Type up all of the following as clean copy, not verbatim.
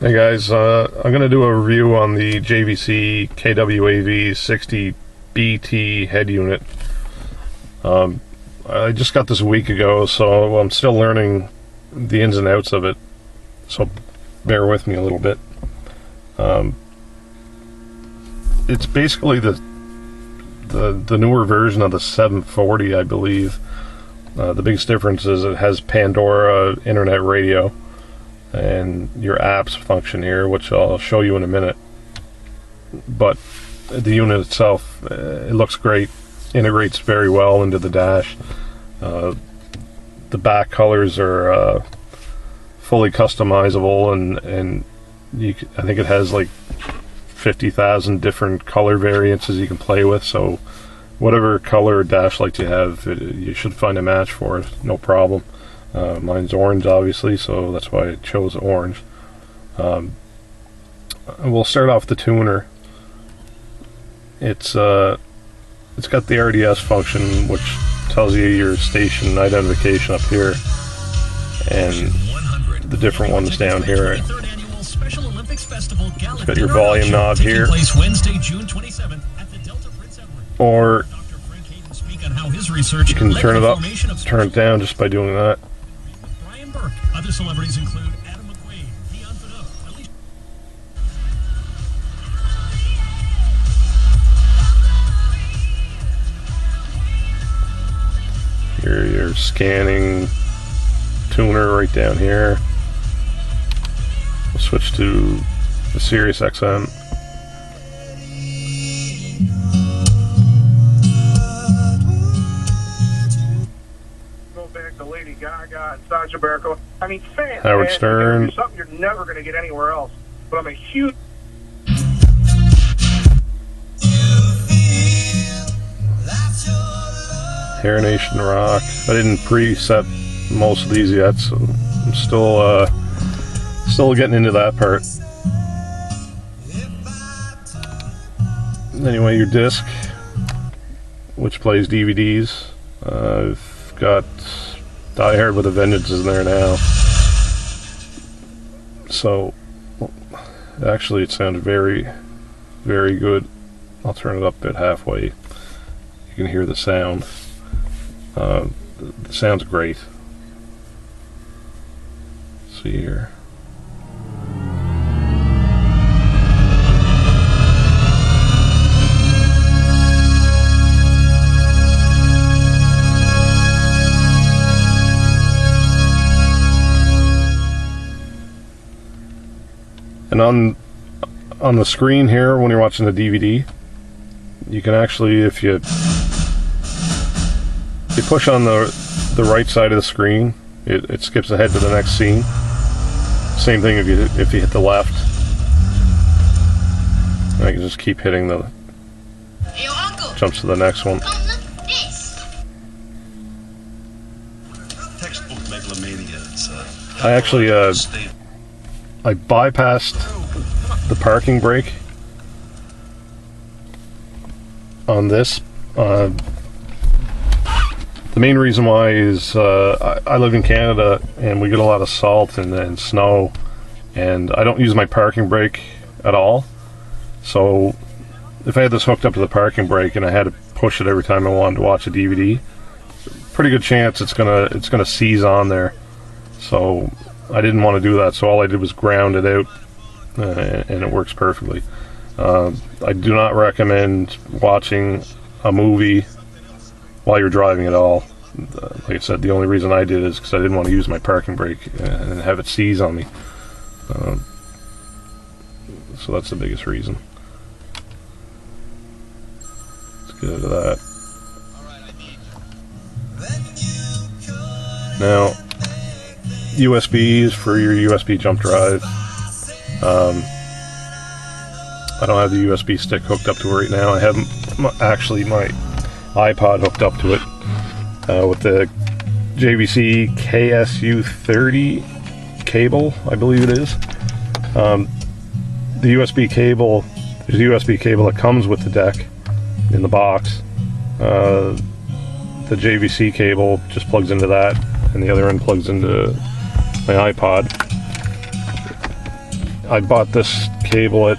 Hey guys, I'm going to do a review on the JVC KW-AV60BT head unit. I just got this a week ago, so I'm still learning the ins and outs of it, so bear with me a little bit. It's basically the newer version of the 740, I believe. The biggest difference is it has Pandora internet radio and your apps function here, which I'll show you in a minute. But the unit itself, it looks great, integrates very well into the dash. The back colors are fully customizable, and I think it has like 50,000 different color variances you can play with, so whatever color dash light you have, you should find a match for it, no problem. Mine's orange, obviously, so that's why I chose orange. We'll start off the tuner. It's got the RDS function, which tells you your station identification up here, and the different ones down here. It's got your volume knob here, or you can turn it up, turn it down just by doing that. Other celebrities include Adam McQueen, Dion Phaneuf, Alicia. Your scanning tuner right down here. We'll switch to the Sirius XM. Lady Gaga and Sasha Baron. I mean, fans, Howard man, Stern. Something you're never going to get anywhere else. But I'm a huge. Hair Nation Rock. I didn't preset most of these yet, so I'm still getting into that part. Anyway, your disc, which plays DVDs. I've got Die Hard with a Vengeance in there now. So, actually it sounds very, very good. I'll turn it up a bit halfway. You can hear the sound. The sound's great. Let's see here. And on the screen here, when you're watching the DVD, you can actually, if you push on the right side of the screen, it skips ahead to the next scene. Same thing if you hit the left. And I can just keep hitting the jumps to the next one. Textbook megalomania. I actually I bypassed the parking brake on this. The main reason why is I live in Canada and we get a lot of salt and snow, and I don't use my parking brake at all. So if I had this hooked up to the parking brake and I had to push it every time I wanted to watch a DVD, pretty good chance it's gonna seize on there. So I didn't want to do that, so all I did was ground it out, and it works perfectly. I do not recommend watching a movie while you're driving at all. Like I said, the only reason I did is because I didn't want to use my parking brake and have it seize on me. So that's the biggest reason. Let's get into that. Now, USBs for your USB jump drive. I don't have the USB stick hooked up to it right now. I have actually my iPod hooked up to it with the JVC KSU30 cable, I believe it is. The USB cable, there's a USB cable that comes with the deck in the box. The JVC cable just plugs into that, and the other end plugs into my iPod. I bought this cable at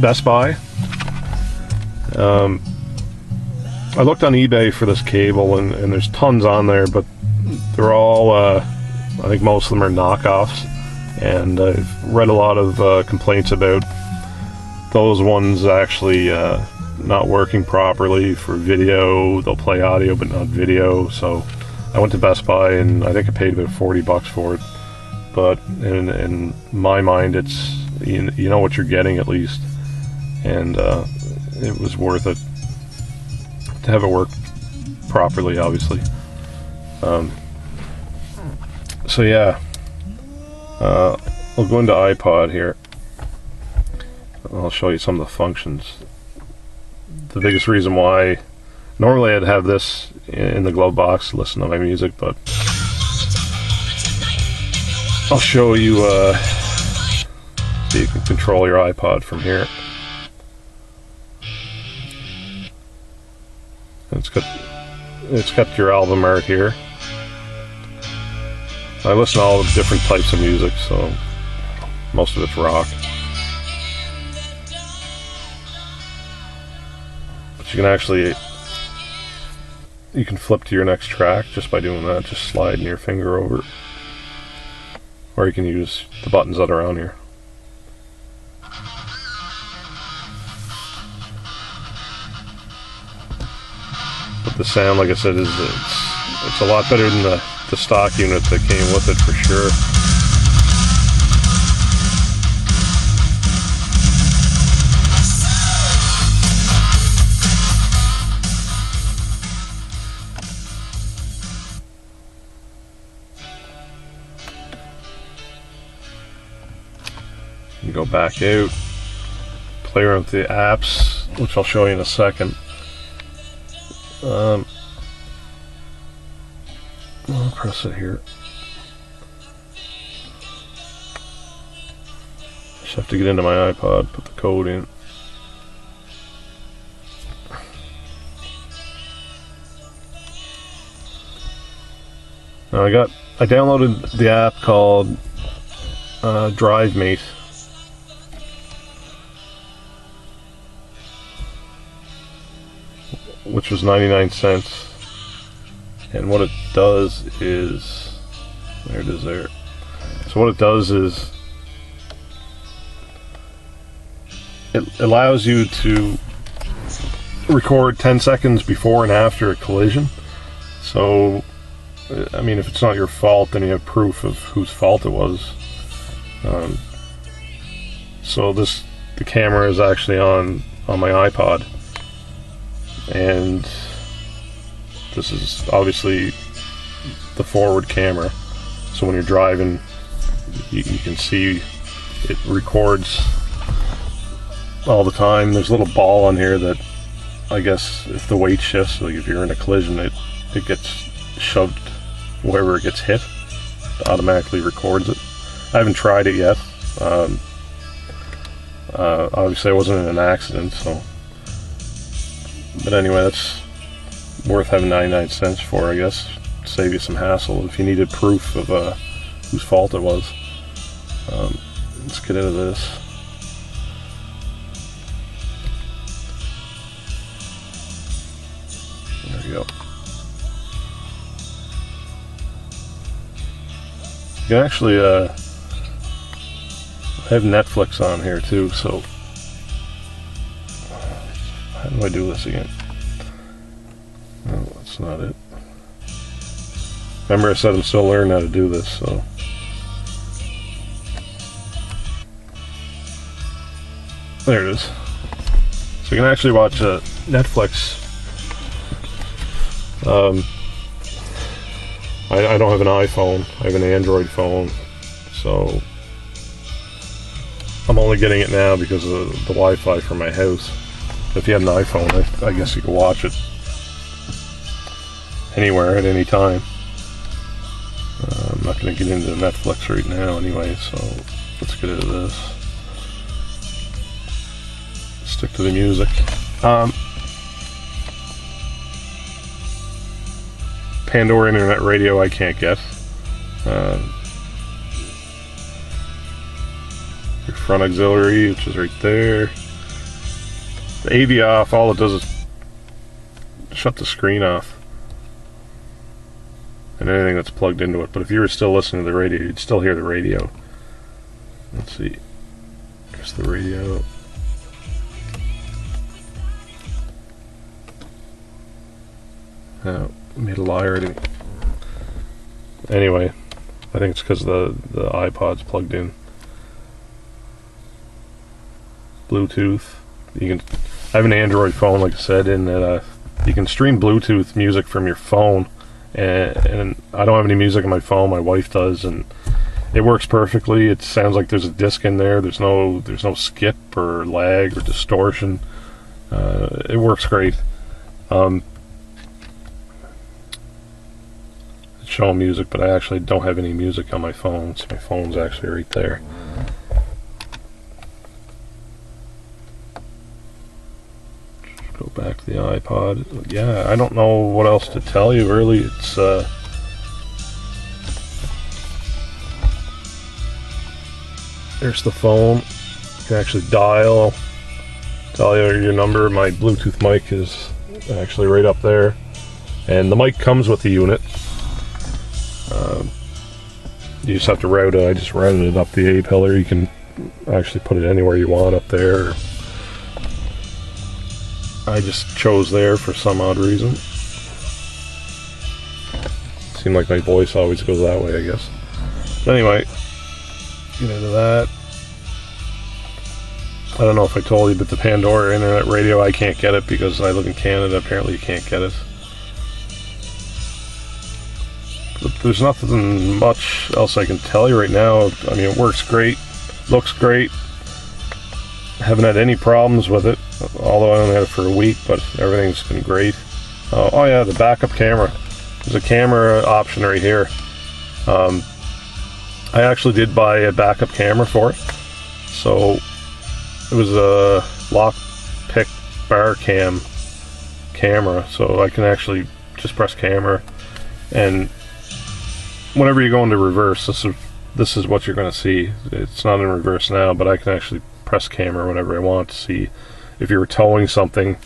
Best Buy. I looked on eBay for this cable, and there's tons on there, but they're all, I think most of them are knockoffs, and I've read a lot of complaints about those ones actually not working properly for video. They'll play audio but not video, so I went to Best Buy, and I think I paid about $40 for it, but in my mind, it's, you know what you're getting at least, and it was worth it to have it work properly, obviously. So yeah, I'll go into iPod here. I'll show you some of the functions. The biggest reason why, normally I'd have this in the glove box to listen to my music, but I'll show you so you can control your iPod from here. It's got your album art here. I listen to all the different types of music, so most of it's rock. But you can flip to your next track just by doing that, just sliding your finger over. Or you can use the buttons that are on here. But the sound, like I said, it's a lot better than the stock unit that came with it, for sure. You go back out, play around with the apps, which I'll show you in a second. I'll press it here. Just have to get into my iPod, put the code in. Now I downloaded the app called DriveMate. Which was 99 cents. And what it does is, there it is there. So what it does is, it allows you to record 10 seconds before and after a collision. So, I mean, if it's not your fault, then you have proof of whose fault it was. So the camera is actually on my iPod. And this is obviously the forward camera, so when you're driving you can see it records all the time. There's a little ball on here that, I guess, if the weight shifts, like if you're in a collision, it gets shoved wherever it gets hit. It automatically records it. I haven't tried it yet. Obviously I wasn't in an accident, so. But anyway, that's worth having 99 cents for, I guess. Save you some hassle if you needed proof of whose fault it was. Let's get into this. There we go. You can actually have Netflix on here too, so how do I do this again? No, that's not it. Remember I said I'm still learning how to do this, so. There it is. So you can actually watch Netflix. I don't have an iPhone, I have an Android phone, so I'm only getting it now because of the Wi-Fi from my house. If you had an iPhone, I guess you could watch it anywhere at any time. I'm not going to get into Netflix right now anyway, so let's get into this. Stick to the music. Pandora Internet Radio I can't get. Your front auxiliary, which is right there. The AV off, all it does is shut the screen off and anything that's plugged into it. But if you were still listening to the radio, you'd still hear the radio. Let's see. There's the radio. Oh, made a lie already. Anyway, I think it's because the iPod's plugged in. Bluetooth. You can. I have an Android phone, like I said, and you can stream Bluetooth music from your phone. And I don't have any music on my phone. My wife does, and it works perfectly. It sounds like there's a disc in there. There's no skip or lag or distortion. It works great. It's showing music, but I actually don't have any music on my phone. So my phone's actually right there. Go back to the iPod. Yeah, I don't know what else to tell you, really. It's there's the phone. You can actually dial your number. My Bluetooth mic is actually right up there, and the mic comes with the unit. You just have to route it. I just routed it up the A pillar. You can actually put it anywhere you want up there. I just chose there for some odd reason. Seemed like my voice always goes that way, I guess. But anyway, get into that. I don't know if I told you, but the Pandora internet radio, I can't get it because I live in Canada. Apparently you can't get it. But there's nothing much else I can tell you right now. I mean, it works great, looks great. Haven't had any problems with it, although I only had it for a week, but everything's been great. Oh yeah, the backup camera. There's a camera option right here. I actually did buy a backup camera for it. So it was a lockpick bar cam camera, so I can actually just press camera, and whenever you go into reverse, this is what you're going to see. It's not in reverse now, but I can actually press camera whenever I want to see. If you were towing something,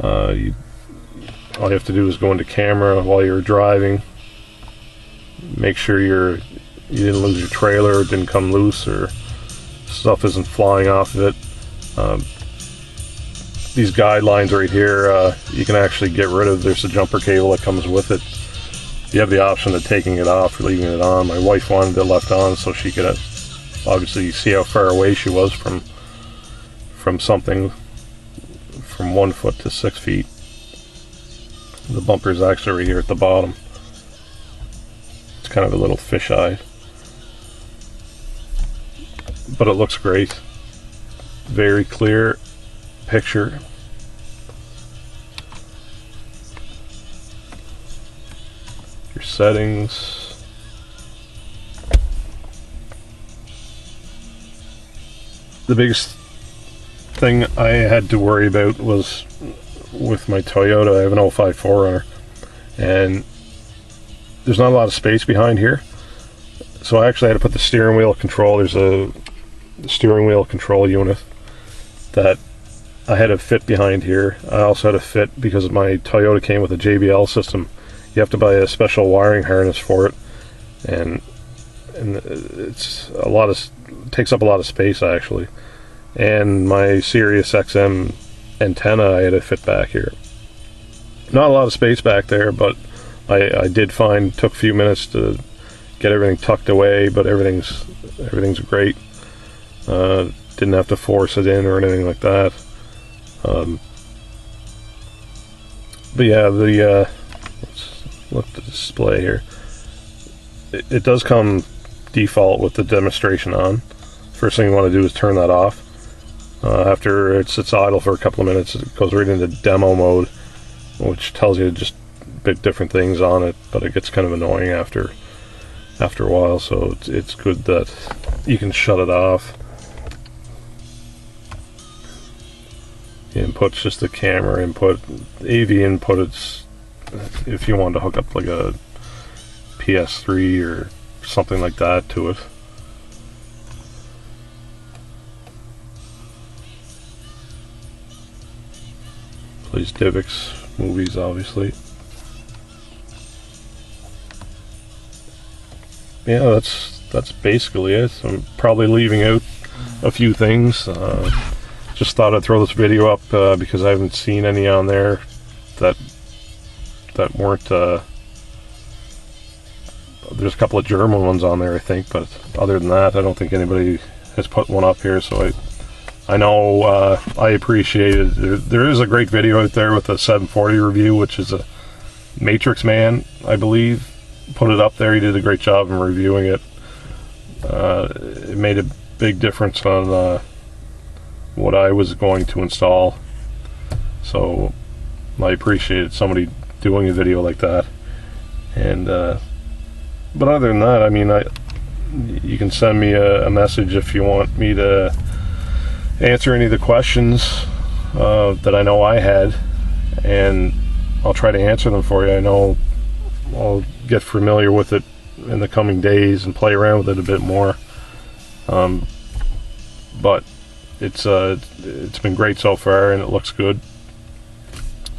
all you have to do is go into camera while you're driving. Make sure you didn't lose your trailer, it didn't come loose, or stuff isn't flying off of it. These guidelines right here, you can actually get rid of. There's a jumper cable that comes with it. You have the option of taking it off or leaving it on. My wife wanted it left on so she could obviously see how far away she was from something, from 1 foot to 6 feet. The bumper is actually right here at the bottom. It's kind of a little fisheye, but it looks great. Very clear picture. Your settings. The biggest thing I had to worry about was with my Toyota. I have an 05 4Runner, and there's not a lot of space behind here, so I actually had to put the steering wheel control. There's a steering wheel control unit that I had to fit behind here. I also had to fit, because my Toyota came with a JBL system, you have to buy a special wiring harness for it, and it's it takes up a lot of space actually. And my Sirius XM antenna I had to fit back here. Not a lot of space back there, but I did took a few minutes to get everything tucked away, but everything's great. Didn't have to force it in or anything like that. But yeah, let's look at the display here. It does come default with the demonstration on. First thing you want to do is turn that off. After it sits idle for a couple of minutes, it goes right into demo mode, which tells you just bit different things on it, but it gets kind of annoying after a while, so it's good that you can shut it off. The input's just the camera input. The AV input, it's if you want to hook up like a PS3 or something like that to it. Plays Divx movies, obviously. Yeah, that's basically it. I'm probably leaving out a few things. Just thought I'd throw this video up because I haven't seen any on there that weren't. There's a couple of German ones on there, I think, but other than that, I don't think anybody has put one up here. So I know I appreciate it. There is a great video out there with a 740 review, which is a Matrix Man, I believe, put it up there. He did a great job in reviewing it. It made a big difference on what I was going to install. So I appreciated somebody doing a video like that. And but other than that, I mean, you can send me a message if you want me to answer any of the questions that I know I had, and I'll try to answer them for you. I know I'll get familiar with it in the coming days and play around with it a bit more. But it's been great so far, and it looks good.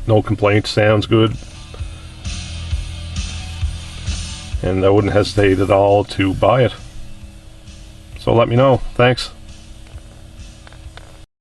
No complaints, sounds good. And I wouldn't hesitate at all to buy it. So let me know. Thanks.